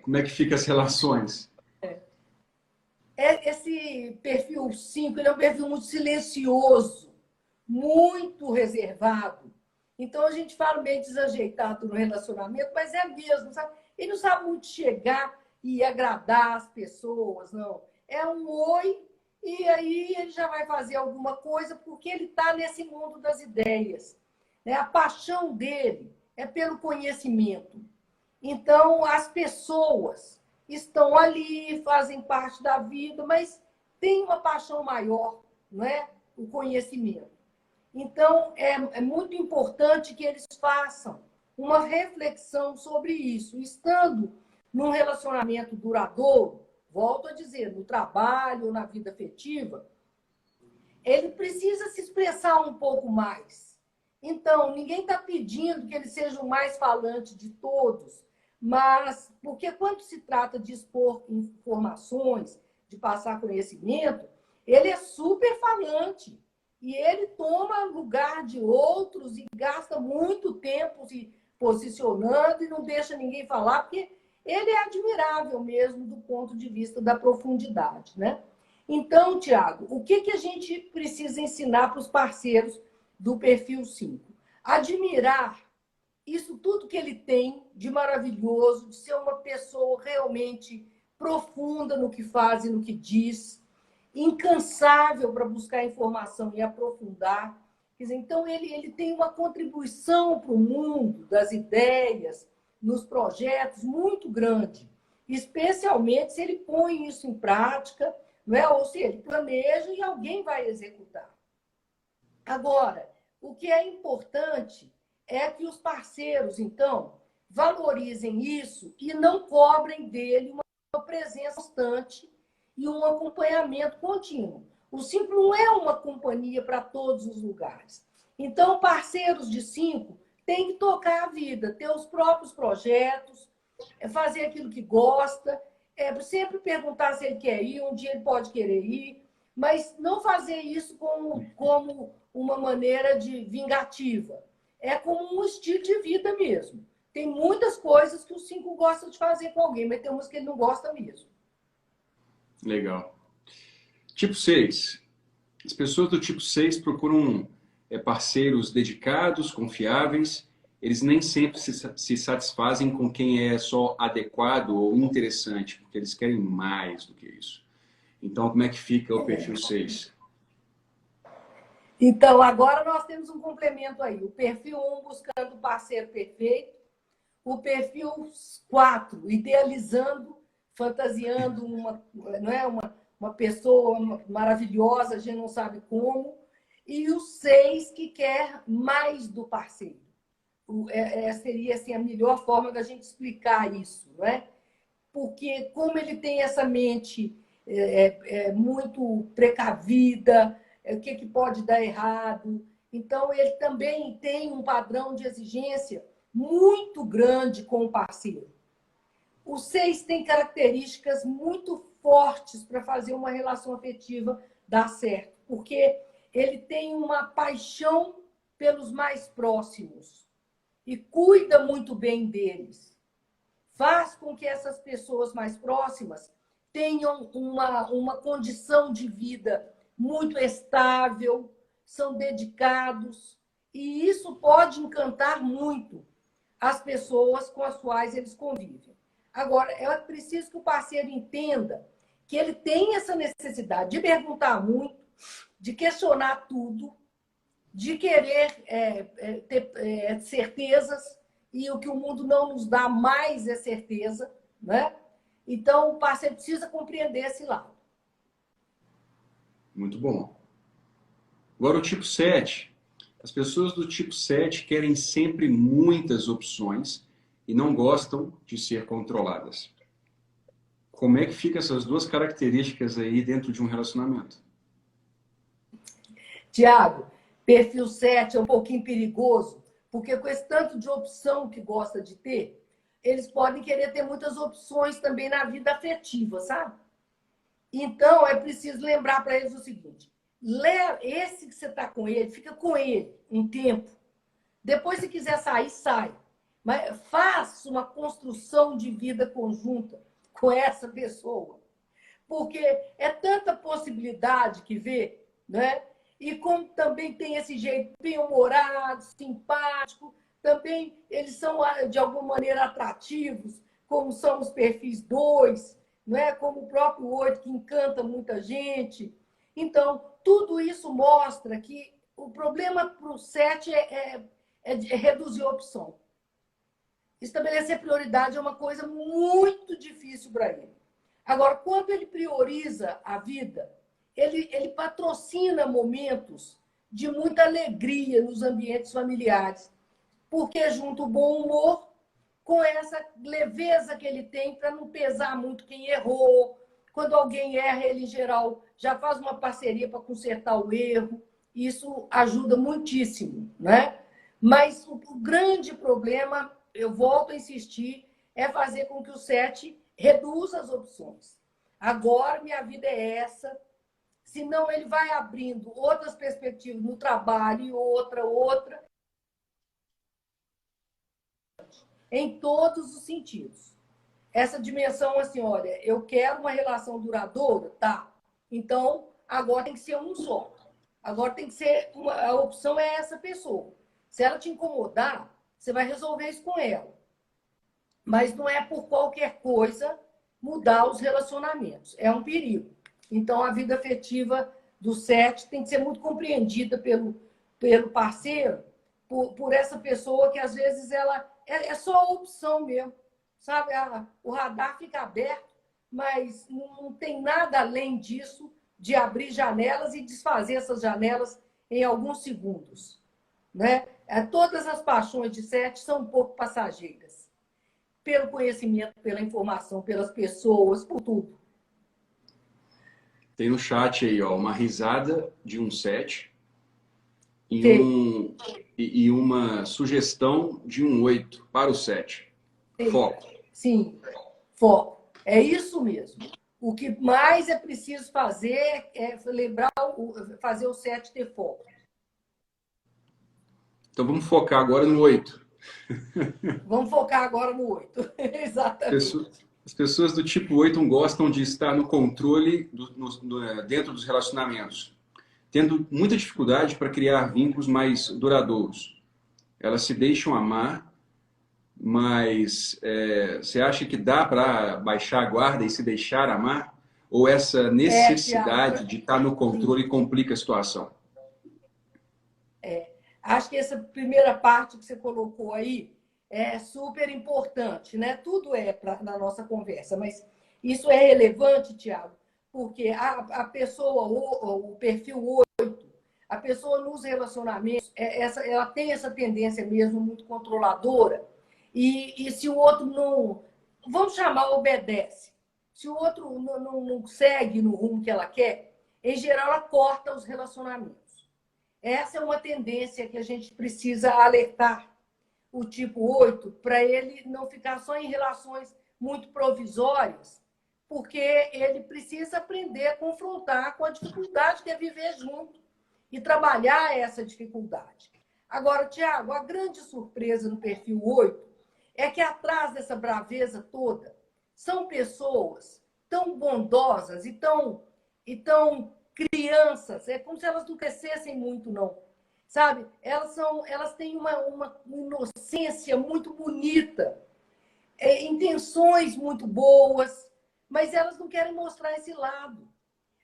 como é que ficam as relações? Esse perfil 5, ele é um perfil muito silencioso, muito reservado. Então, a gente fala meio desajeitado no relacionamento, mas é mesmo, sabe? Ele não sabe muito chegar e agradar as pessoas, não. É um oi, e aí ele já vai fazer alguma coisa, porque ele está nesse mundo das ideias. A paixão dele é pelo conhecimento. Então, as pessoas estão ali, fazem parte da vida, mas tem uma paixão maior, não é? O conhecimento. Então, é muito importante que eles façam uma reflexão sobre isso. Estando num relacionamento duradouro, volto a dizer, no trabalho ou na vida afetiva, ele precisa se expressar um pouco mais. Então, ninguém está pedindo que ele seja o mais falante de todos, mas porque quando se trata de expor informações, de passar conhecimento, Ele é super falante. E ele toma lugar de outros e gasta muito tempo se posicionando e não deixa ninguém falar, porque ele é admirável mesmo do ponto de vista da profundidade, né? Então, Tiago, o que a gente precisa ensinar para os parceiros do perfil 5? Admirar isso tudo que ele tem de maravilhoso, de ser uma pessoa realmente profunda no que faz e no que diz, incansável para buscar informação e aprofundar. Quer dizer, então, ele tem uma contribuição para o mundo das ideias, nos projetos, muito grande, especialmente se ele põe isso em prática, não é? Ou se ele planeja e alguém vai executar. Agora, o que é importante é que os parceiros, então, valorizem isso e não cobrem dele uma presença constante e um acompanhamento contínuo. O 5 não é uma companhia para todos os lugares. Então, parceiros de 5 têm que tocar a vida, ter os próprios projetos, fazer aquilo que gosta, sempre perguntar se ele quer ir, um dia ele pode querer ir, mas não fazer isso como uma maneira de vingativa. É como um estilo de vida mesmo. Tem muitas coisas que o 5 gosta de fazer com alguém, mas tem umas que ele não gosta mesmo. Legal. Tipo 6. As pessoas do tipo 6 procuram parceiros dedicados, confiáveis. Eles nem sempre se satisfazem com quem é só adequado ou interessante, porque eles querem mais do que isso. Então, como é que fica o perfil 6? Então, agora nós temos um complemento aí. O perfil 1 buscando o parceiro perfeito, o perfil 4 idealizando, fantasiando uma pessoa maravilhosa, a gente não sabe como, e o 6 que quer mais do parceiro. Seria assim, a melhor forma da gente explicar isso, não é? Porque como ele tem essa mente muito precavida, o que pode dar errado, então ele também tem um padrão de exigência muito grande com o parceiro. O 6 tem características muito fortes para fazer uma relação afetiva dar certo, porque ele tem uma paixão pelos mais próximos e cuida muito bem deles. Faz com que essas pessoas mais próximas tenham uma condição de vida muito estável, são dedicados, e isso pode encantar muito as pessoas com as quais eles convivem. Agora, é preciso que o parceiro entenda que ele tem essa necessidade de perguntar muito, de questionar tudo, de querer ter certezas, e o que o mundo não nos dá mais é certeza, né? Então, o parceiro precisa compreender esse lado. Muito bom. Agora, o tipo 7. As pessoas do tipo 7 querem sempre muitas opções e não gostam de ser controladas. Como é que ficam essas duas características aí dentro de um relacionamento? Tiago, perfil 7 é um pouquinho perigoso, porque com esse tanto de opção que gosta de ter, eles podem querer ter muitas opções também na vida afetiva, sabe? Então, é preciso lembrar para eles o seguinte: esse que você está com ele, fica com ele um tempo. Depois, se quiser sair, sai. Mas faça uma construção de vida conjunta com essa pessoa. Porque é tanta possibilidade que vê, né? E como também tem esse jeito bem-humorado, simpático, também eles são, de alguma maneira, atrativos, como são os perfis 2, não é? Como o próprio 8, que encanta muita gente. Então, tudo isso mostra que o problema para o 7 é reduzir a opção. Estabelecer prioridade é uma coisa muito difícil para ele. Agora, quando ele prioriza a vida, ele patrocina momentos de muita alegria nos ambientes familiares, porque junta o bom humor com essa leveza que ele tem para não pesar muito quem errou. Quando alguém erra, ele, em geral, já faz uma parceria para consertar o erro. Isso ajuda muitíssimo, né? Mas o grande problema, eu volto a insistir, é fazer com que o 7 reduza as opções. Agora, minha vida é essa, senão ele vai abrindo outras perspectivas no trabalho e outra, em todos os sentidos. Essa dimensão assim, olha, eu quero uma relação duradoura, tá? Então, agora tem que ser um só. Agora tem que ser, a opção é essa pessoa. Se ela te incomodar, você vai resolver isso com ela. Mas não é por qualquer coisa mudar os relacionamentos. É um perigo. Então, a vida afetiva do 7 tem que ser muito compreendida pelo parceiro, por essa pessoa que, às vezes, ela é só a opção mesmo. Sabe? O radar fica aberto, mas não tem nada além disso de abrir janelas e desfazer essas janelas em alguns segundos. Né? Todas as paixões de 7 são um pouco passageiras. Pelo conhecimento, pela informação, pelas pessoas, por tudo. Tem no chat aí, ó, uma risada de um 7 e uma sugestão de um 8 para o 7. Foco. Sim, foco. É isso mesmo. O que mais é preciso fazer é lembrar, fazer o 7 ter foco. Então vamos focar agora no 8. Vamos focar agora no 8. Exatamente. As pessoas do tipo 8 não gostam de estar no controle dentro dos relacionamentos, tendo muita dificuldade para criar vínculos mais duradouros. Elas se deixam amar, mas você acha que dá para baixar a guarda e se deixar amar? Ou essa necessidade de estar no controle complica a situação? Acho que essa primeira parte que você colocou aí é super importante, né? Tudo na nossa conversa, mas isso é relevante, Tiago, porque a pessoa, o perfil 8, a pessoa nos relacionamentos, ela tem essa tendência mesmo muito controladora, e se o outro não, vamos chamar, obedece, se o outro não segue no rumo que ela quer, em geral ela corta os relacionamentos. Essa é uma tendência que a gente precisa alertar o tipo 8 para ele não ficar só em relações muito provisórias, porque ele precisa aprender a confrontar com a dificuldade que é viver junto e trabalhar essa dificuldade. Agora, Tiago, a grande surpresa no perfil 8 é que atrás dessa braveza toda são pessoas tão bondosas e tão crianças, é como se elas não crescessem muito, não. Sabe? Elas têm uma inocência muito bonita, intenções muito boas, mas elas não querem mostrar esse lado.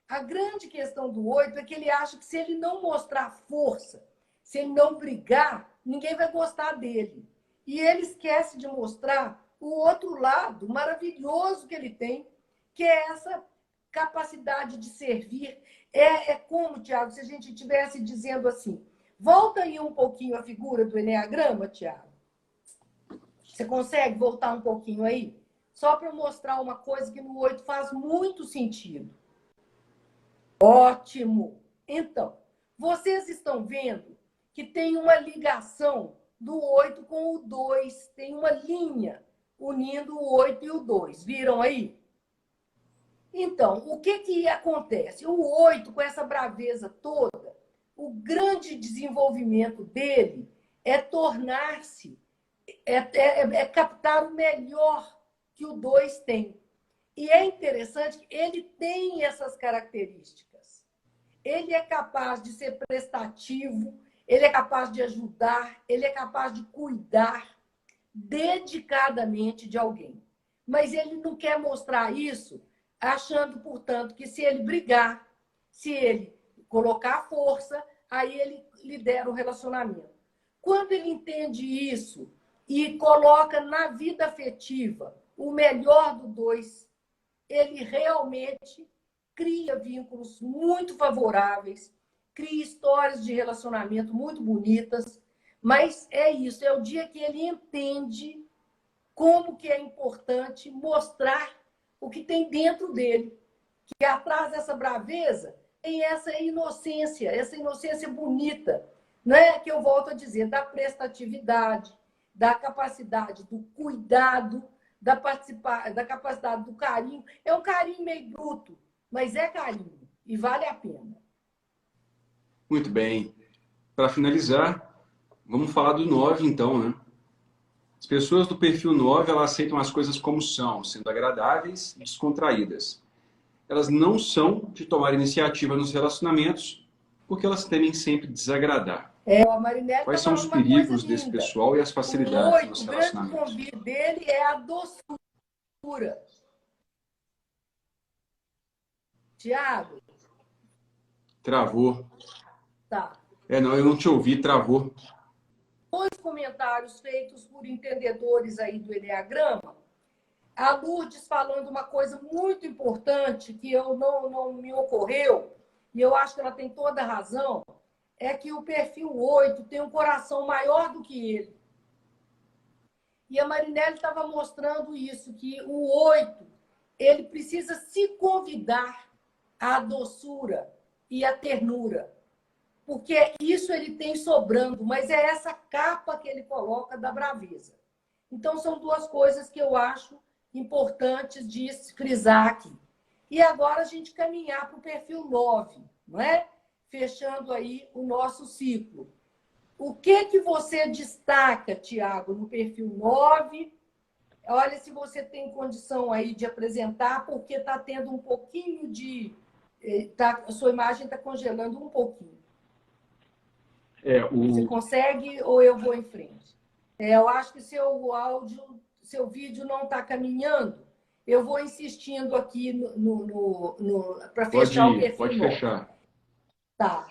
A grande questão do 8 é que ele acha que se ele não mostrar força, se ele não brigar, ninguém vai gostar dele. E ele esquece de mostrar o outro lado maravilhoso que ele tem, que é essa capacidade de servir. É como, Tiago, se a gente estivesse dizendo assim, volta aí um pouquinho a figura do Eneagrama, Tiago. Você consegue voltar um pouquinho aí? Só para mostrar uma coisa que no 8 faz muito sentido. Ótimo! Então, vocês estão vendo que tem uma ligação do 8 com o 2. Tem uma linha unindo o 8 e o 2. Viram aí? Então, o que acontece? O 8, com essa braveza toda, o grande desenvolvimento dele é tornar-se, captar o melhor que o 2 tem. E é interessante que ele tem essas características. Ele é capaz de ser prestativo, ele é capaz de ajudar, ele é capaz de cuidar dedicadamente de alguém. Mas ele não quer mostrar isso achando, portanto, que se ele brigar, se ele colocar força, aí ele lidera o relacionamento. Quando ele entende isso e coloca na vida afetiva o melhor do 2, ele realmente cria vínculos muito favoráveis, cria histórias de relacionamento muito bonitas, mas é isso, é o dia que ele entende como que é importante mostrar o que tem dentro dele, que atrás dessa braveza tem essa inocência bonita, não é que eu volto a dizer, da prestatividade, da capacidade do cuidado, da capacidade do carinho. É um carinho meio bruto, mas é carinho. E vale a pena. Muito bem. Para finalizar, vamos falar do 9, então, né? As pessoas do perfil 9, elas aceitam as coisas como são, sendo agradáveis e descontraídas. Elas não são de tomar iniciativa nos relacionamentos, porque elas temem sempre desagradar. A Marinete Quais tá são os falando uma perigos coisa desse linda. pessoal e as facilidades nos O grande relacionamentos? convite dele é a doçura. Tiago? Travou. Tá. Não, eu não te ouvi, travou. Dois comentários feitos por entendedores aí do Eneagrama. A Lourdes falando uma coisa muito importante que eu não me ocorreu, e eu acho que ela tem toda a razão, é que o perfil 8 tem um coração maior do que ele. E a Marinelli estava mostrando isso, que o 8, ele precisa se convidar à doçura e à ternura. Porque isso ele tem sobrando, mas é essa capa que ele coloca da braveza. Então, são duas coisas que eu acho importantes de frisar aqui. E agora a gente caminhar para o perfil 9, não é? Fechando aí o nosso ciclo. O que você destaca, Tiago, no perfil 9? Olha se você tem condição aí de apresentar, porque está tendo um pouquinho de... a sua imagem está congelando um pouquinho. Você consegue ou eu vou em frente? Eu acho que seu vídeo não está caminhando. Eu vou insistindo aqui para fechar o perfil 9. Pode fechar. Tá.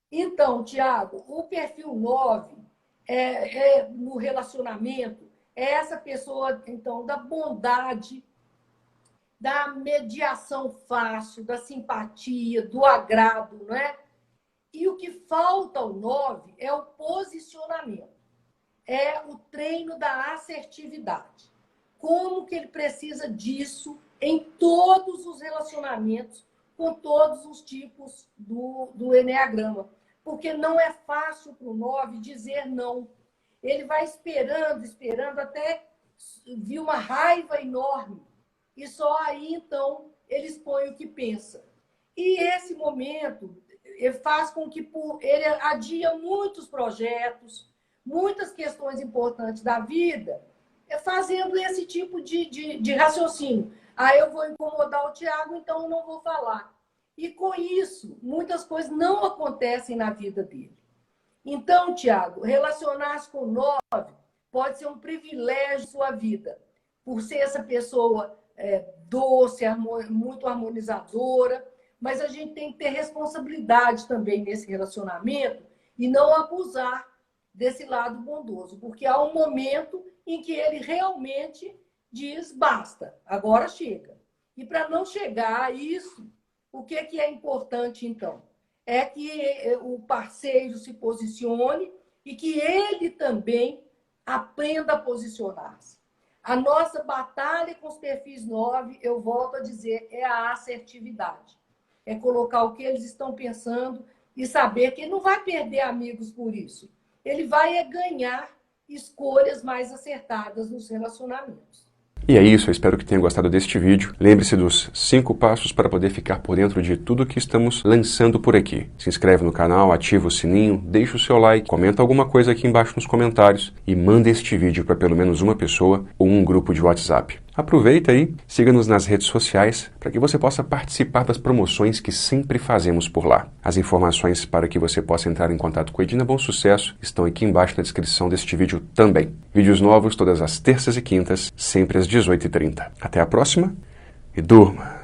Então, Tiago, o perfil 9 no relacionamento é essa pessoa, então, da bondade, da mediação fácil, da simpatia, do agrado, não é? E o que falta ao 9 é o posicionamento. É o treino da assertividade. Como que ele precisa disso em todos os relacionamentos, com todos os tipos do Eneagrama. Porque não é fácil para o 9 dizer não. Ele vai esperando, até vir uma raiva enorme. E só aí, então, ele expõe o que pensa. E esse momento faz com que ele adia muitos projetos, muitas questões importantes da vida, fazendo esse tipo de raciocínio. Eu vou incomodar o Tiago, então eu não vou falar. E com isso, muitas coisas não acontecem na vida dele. Então, Tiago, relacionar-se com o 9 pode ser um privilégio em sua vida, por ser essa pessoa doce, muito harmonizadora, mas a gente tem que ter responsabilidade também nesse relacionamento e não abusar desse lado bondoso, porque há um momento em que ele realmente diz basta, agora chega. E para não chegar a isso, o que é importante, então? É que o parceiro se posicione e que ele também aprenda a posicionar-se. A nossa batalha com os perfis 9, eu volto a dizer, é a assertividade. É colocar o que eles estão pensando e saber que ele não vai perder amigos por isso. Ele vai ganhar escolhas mais acertadas nos relacionamentos. E é isso, eu espero que tenha gostado deste vídeo. Lembre-se dos 5 passos para poder ficar por dentro de tudo que estamos lançando por aqui. Se inscreve no canal, ativa o sininho, deixa o seu like, comenta alguma coisa aqui embaixo nos comentários e manda este vídeo para pelo menos uma pessoa ou um grupo de WhatsApp. Aproveita aí, siga-nos nas redes sociais para que você possa participar das promoções que sempre fazemos por lá. As informações para que você possa entrar em contato com a Edina Bom Sucesso estão aqui embaixo na descrição deste vídeo também. Vídeos novos todas as terças e quintas, sempre às 18h30. Até a próxima e durma!